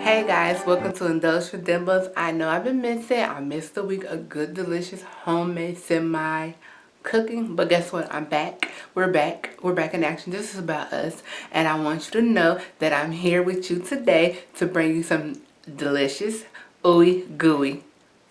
Hey guys, welcome to Indulge with Dimples. I know I've been missing. I missed a week of good, delicious, homemade, semi cooking. But guess what? I'm back. We're back. We're back in action. This is about us. And I want you to know that I'm here with you today to bring you some delicious, ooey gooey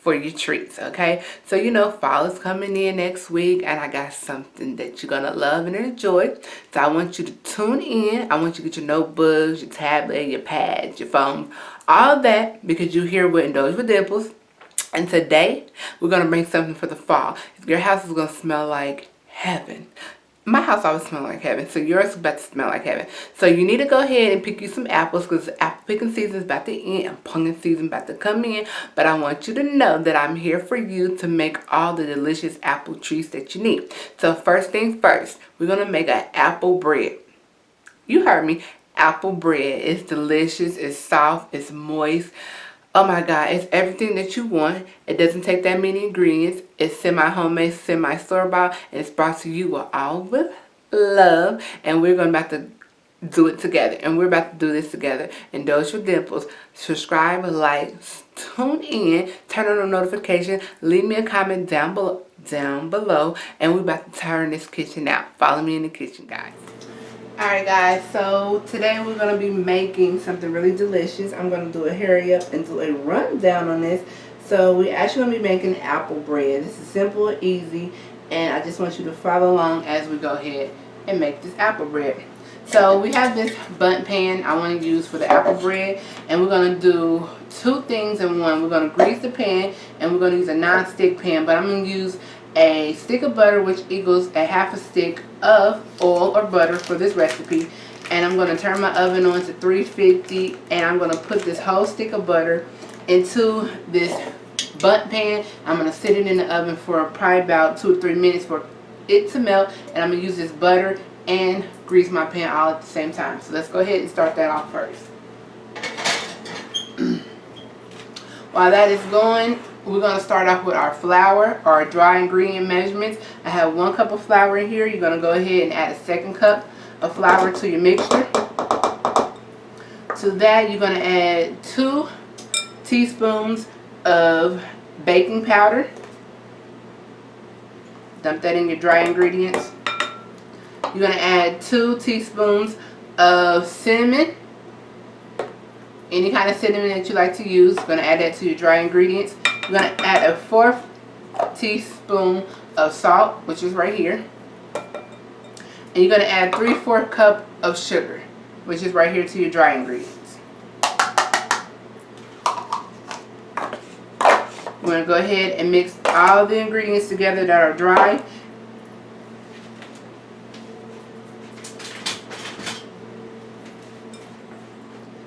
for your treats, okay? So you know fall is coming in next week and I got something that you're gonna love and enjoy. So I want you to tune in. I want you to get your notebooks, your tablet, your pads, your phone, all that, because you're here with Indulge with Dimples. And today we're gonna bring something for the fall. Your house is gonna smell like heaven. My house always smells like heaven, so yours is about to smell like heaven. So you need to go ahead and pick you some apples, because apple picking season is about to end and pumpkin season is about to come in. But I want you to know that I'm here for you to make all the delicious apple treats that you need. So first things first, we're going to make an apple bread. You heard me. Apple bread. It's delicious, it's soft, it's moist. Oh my God, it's everything that you want. It doesn't take that many ingredients. It's semi-homemade, semi-store-bought, and it's brought to you with all with love. And we're about to do it together. And we're about to do this together. Indulge with Dimples. Subscribe, like, tune in, turn on the notification, leave me a comment down below, and we're about to turn this kitchen out. Follow me in the kitchen, guys. Alright guys, so today we're going to be making something really delicious. I'm going to do a hurry up and do a rundown on this. So we're actually going to be making apple bread. This is simple and easy, and I just want you to follow along as we go ahead and make this apple bread. So we have this bundt pan I want to use for the apple bread, and we're going to do two things in one. We're going to grease the pan, and we're going to use a non-stick pan, but I'm going to use a stick of butter, which equals a half a stick of oil or butter for this recipe. And I'm going to turn my oven on to 350, and I'm going to put this whole stick of butter into this bundt pan. I'm going to sit it in the oven for probably about 2 or 3 minutes for it to melt, and I'm going to use this butter and grease my pan all at the same time. So let's go ahead and start that off first. While that is going, we're going to start off with our flour, our dry ingredient measurements. I have 1 cup of flour in here. You're going to go ahead and add a 2nd cup of flour to your mixture. To that, you're going to add 2 teaspoons of baking powder. Dump that in your dry ingredients. You're going to add 2 teaspoons of cinnamon. Any kind of cinnamon that you like to use. You're going to add that to your dry ingredients. You're going to add a 1/4 teaspoon of salt, which is right here. And you're going to add 3/4 cup of sugar, which is right here to your dry ingredients. We're going to go ahead and mix all the ingredients together that are dry.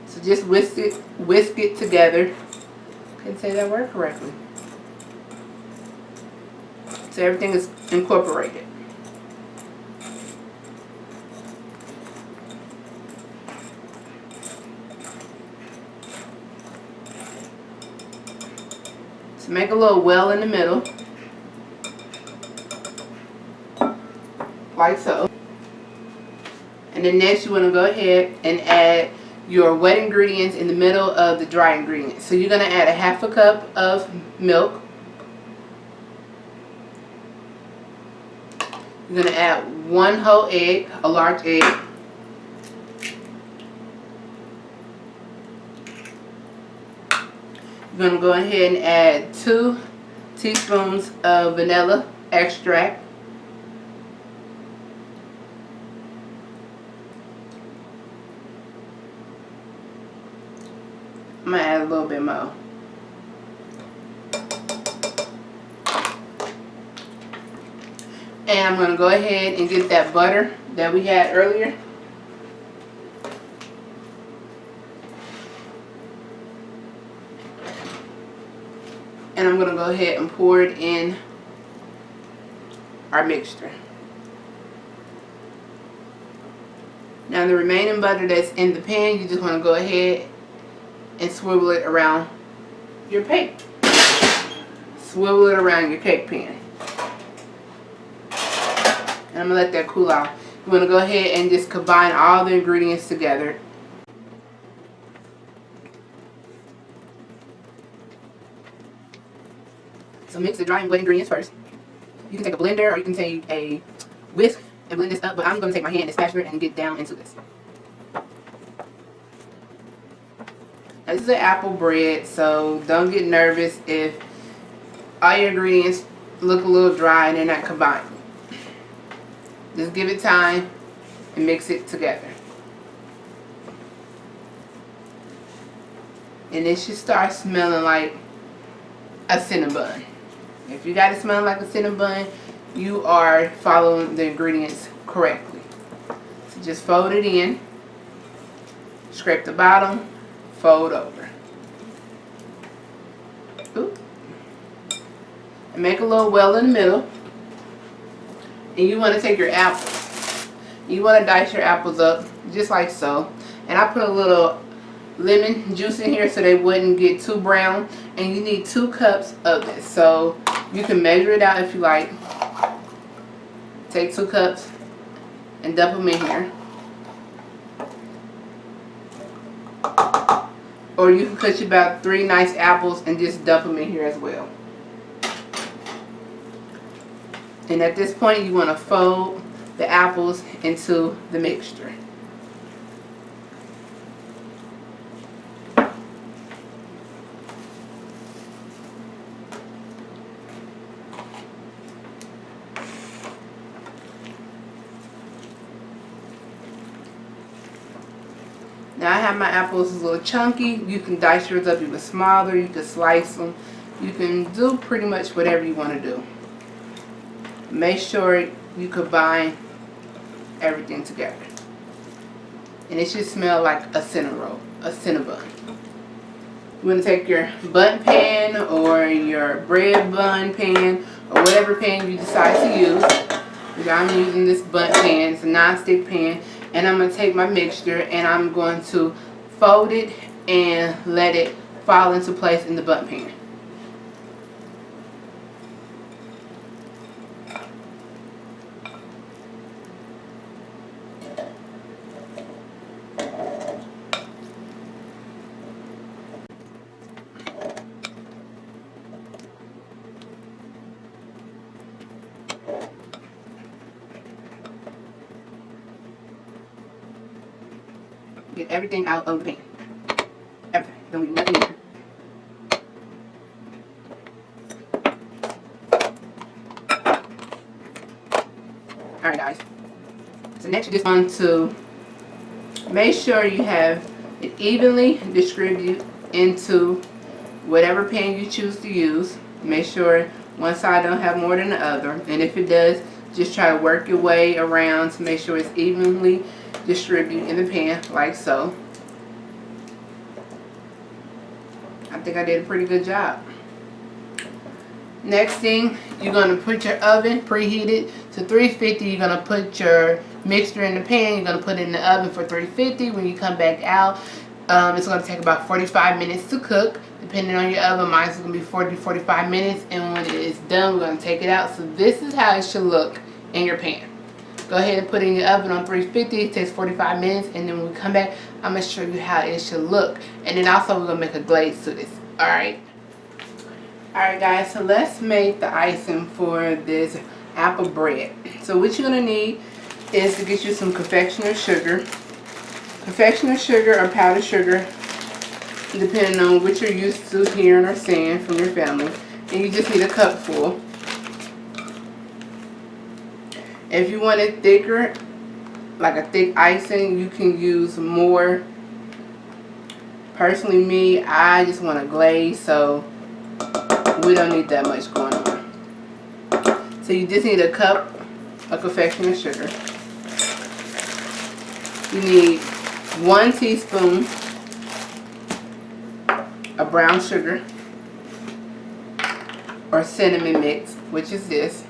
So just whisk it together. Couldn't say that word correctly. So everything is incorporated. So make a little well in the middle, like so. And then next you want to go ahead and add your wet ingredients in the middle of the dry ingredients. So you're going to add a 1/2 cup of milk. You're going to add 1 whole egg, a large egg. You're going to go ahead and add 2 teaspoons of vanilla extract. I'm going to add a little bit more. And I'm going to go ahead and get that butter that we had earlier. And I'm going to go ahead and pour it in our mixture. Now the remaining butter that's in the pan, you just want to go ahead and swivel it around your cake. Swivel it around your cake pan. And I'm going to let that cool out. You want to go ahead and just combine all the ingredients together. So mix the dry and wet ingredients first. You can take a blender or you can take a whisk and blend this up, but I'm going to take my hand and spatula and get down into this. Now, this is an apple bread, so don't get nervous if all your ingredients look a little dry and they're not combined. Just give it time and mix it together. And it should start smelling like a Cinnabon. If you got it smelling like a Cinnabon, you are following the ingredients correctly. So just fold it in, scrape the bottom, fold over. Ooh. And make a little well in the middle. And you want to take your apples. You want to dice your apples up just like so. And I put a little lemon juice in here so they wouldn't get too brown. And you need 2 cups of this. So you can measure it out if you like. Take 2 cups and dump them in here. Or you can cut you about 3 nice apples and just dump them in here as well. And at this point you want to fold the apples into the mixture. Now I have my apples a little chunky. You can dice yours up even smaller. You can slice them. You can do pretty much whatever you want to do. Make sure you combine everything together. And it should smell like a Cinnabon. You want to take your bun pan or your bread bun pan or whatever pan you decide to use. I'm using this bun pan. It's a non-stick pan. And I'm going to take my mixture and I'm going to fold it and let it fall into place in the bun pan. Get everything out of the pan. Everything. Don't leave nothing in there. Alright guys. So next you just want to make sure you have it evenly distributed into whatever pan you choose to use. Make sure one side don't have more than the other. And if it does, just try to work your way around to make sure it's evenly distribute in the pan like so. I think I did a pretty good job. Next thing, you're going to put your oven preheated to 350. You're going to put your mixture in the pan. You're going to put it in the oven for 350. When you come back out, it's going to take about 45 minutes to cook. Depending on your oven, mine's going to be 40 to 45 minutes. And when it is done, we're going to take it out. So this is how it should look in your pan. Go ahead and put it in your oven on 350. It takes 45 minutes. And then when we come back, I'm going to show you how it should look. And then also we're going to make a glaze to this. Alright? Alright guys, so let's make the icing for this apple bread. So what you're going to need is to get you some confectioner's sugar. Confectioner's sugar or powdered sugar, depending on what you're used to hearing or seeing from your family. And you just need a cup full. If you want it thicker, like a thick icing, you can use more. Personally, me, I just want a glaze, so we don't need that much going on. So you just need a cup of confectioner's sugar. You need 1 teaspoon of brown sugar or cinnamon mix, which is this.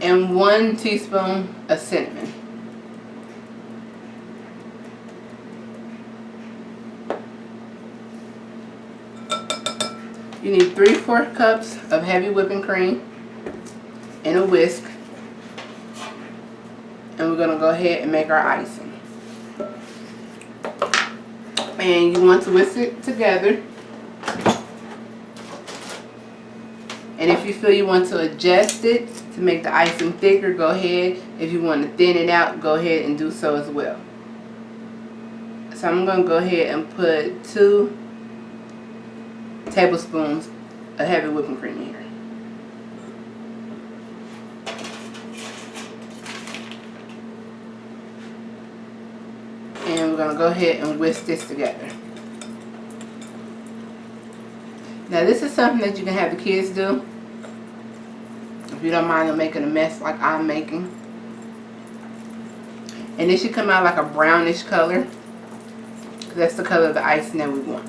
And 1 teaspoon of cinnamon. You need 3/4 cups of heavy whipping cream. and a whisk. And we're going to go ahead and make our icing. And you want to whisk it together. And if you feel you want to adjust it to make the icing thicker, go ahead. If you want to thin it out, go ahead and do so as well. So I'm going to go ahead and put 2 tablespoons of heavy whipping cream in here. And we're going to go ahead and whisk this together. Now this is something that you can have the kids do if you don't mind them making a mess like I'm making. And it should come out like a brownish color. That's the color of the icing that we want.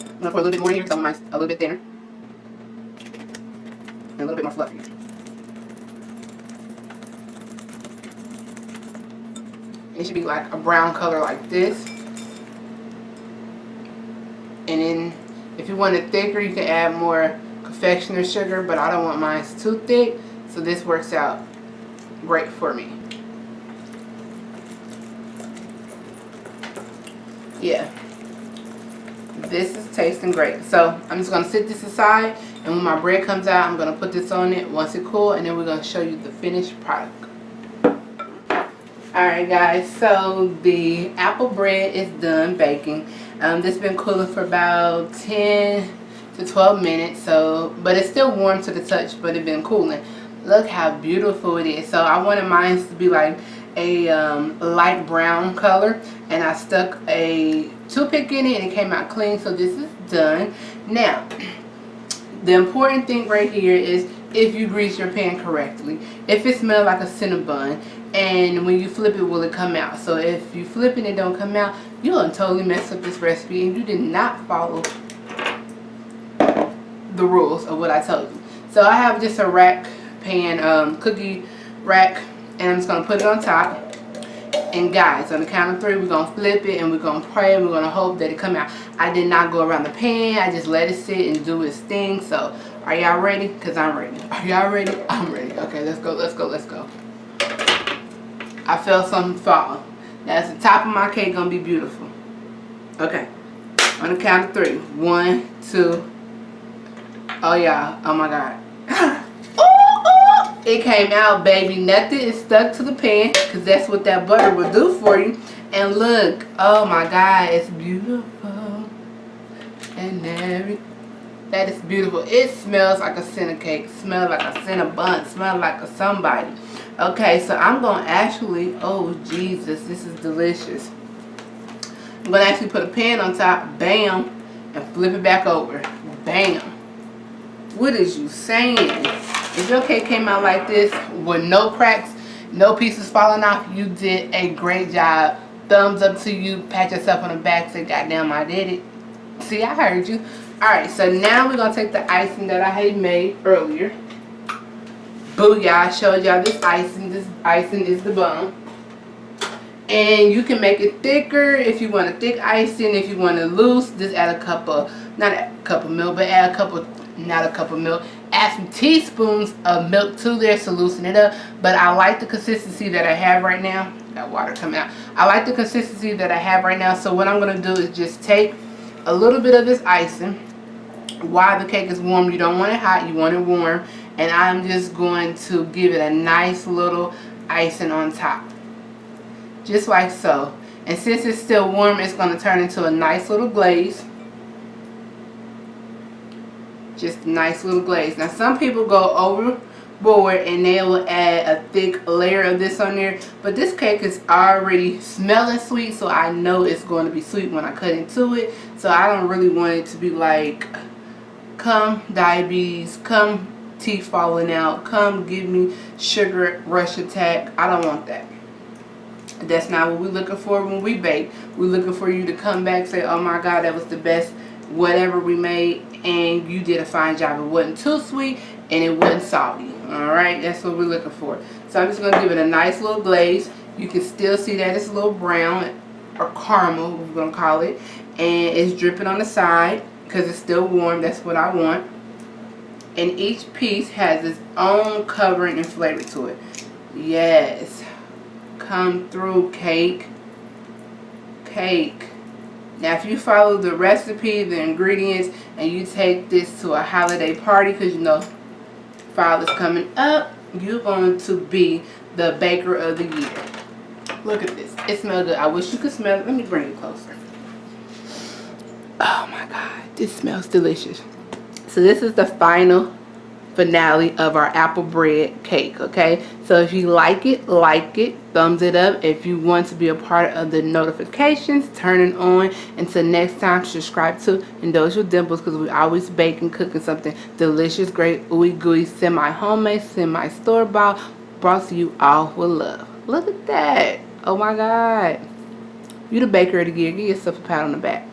I'm going to put a little bit more in here so mine's a little bit thinner. And a little bit more fluffy. It should be like a brown color like this. And then if you want it thicker, you can add more confectioner sugar, but I don't want mine too thick, so this works out great for me. Yeah, this is tasting great. So I'm just going to sit this aside, and when my bread comes out, I'm going to put this on it once it cools, and then we're going to show you the finished product. Alright guys, so the apple bread is done baking. This has been cooling for about 10 to 12 minutes, but it's still warm to the touch, but it's been cooling. Look how beautiful it is. So I wanted mine to be like a light brown color, and I stuck a toothpick in it and it came out clean, so this is done. Now, the important thing right here is if you grease your pan correctly. If it smells like a Cinnabon, and when you flip it, will it come out? So if you flip it and it don't come out, you're going to totally mess up this recipe, and you did not follow the rules of what I told you. So I have just a rack pan, cookie rack, and I'm just going to put it on top. And guys, on the count of 3, we're going to flip it, and we're going to pray, and we're going to hope that it come out. I did not go around the pan. I just let it sit and do its thing. So are y'all ready? Because I'm ready. Are y'all ready? I'm ready. Okay, let's go, let's go, let's go. I felt something fall. That's the top of my cake gonna be beautiful. Okay. On the count of 3. 1, 2. Oh yeah. Oh my God. Ooh, ooh. It came out, baby. Nothing is stuck to the pan, because that's what that butter will do for you. And look. Oh my God. It's beautiful. And everything. That is beautiful. It smells like a Cinnabon cake. Smells like a Cinnabon. Smells like a somebody. Okay, so I'm going to actually, oh Jesus, this is delicious. I'm going to actually put a pan on top, bam, and flip it back over, bam. What is you saying? If your cake came out like this with no cracks, no pieces falling off, you did a great job. Thumbs up to you, pat yourself on the back, say, goddamn, I did it. See, I heard you. Alright, so now we're going to take the icing that I had made earlier. Booyah, I showed y'all this icing. This icing is the bomb. And you can make it thicker if you want a thick icing. If you want it loose, just add a cup of, not a cup of milk, but add a cup of, not a cup of milk. Add some teaspoons of milk to there to loosen it up. But I like the consistency that I have right now. Got water coming out. I like the consistency that I have right now. So what I'm going to do is just take a little bit of this icing. While the cake is warm, you don't want it hot, you want it warm. And I'm just going to give it a nice little icing on top. Just like so. And since it's still warm, it's going to turn into a nice little glaze. Just a nice little glaze. Now some people go overboard and they will add a thick layer of this on there. But this cake is already smelling sweet, so I know it's going to be sweet when I cut into it. So I don't really want it to be like, come diabetes, come teeth falling out, come give me sugar rush attack. I don't want that. That's not what we're looking for when we bake. We're looking for you to come back, say, oh my God, that was the best whatever we made, and you did a fine job. It wasn't too sweet and it wasn't salty. Alright, that's what we're looking for. So I'm just going to give it a nice little glaze. You can still see that it's a little brown or caramel, we're going to call it, and it's dripping on the side because it's still warm. That's what I want. And each piece has its own covering and flavor to it. Yes. Come through, cake. Cake. Now, if you follow the recipe, the ingredients, and you take this to a holiday party, because you know fall is coming up, you're going to be the baker of the year. Look at this. It smells good. I wish you could smell it. Let me bring it closer. Oh my God. This smells delicious. So this is the final finale of our apple bread cake, okay? So if you like it, thumbs it up. If you want to be a part of the notifications, turn it on. Until next time, subscribe to Indulge with Dimples, because we always baking, cooking something delicious, great, ooey gooey, semi-homemade, semi-store-bought, brought to you all with love. Look at that. Oh my God. You the baker of the year. Give yourself a pat on the back.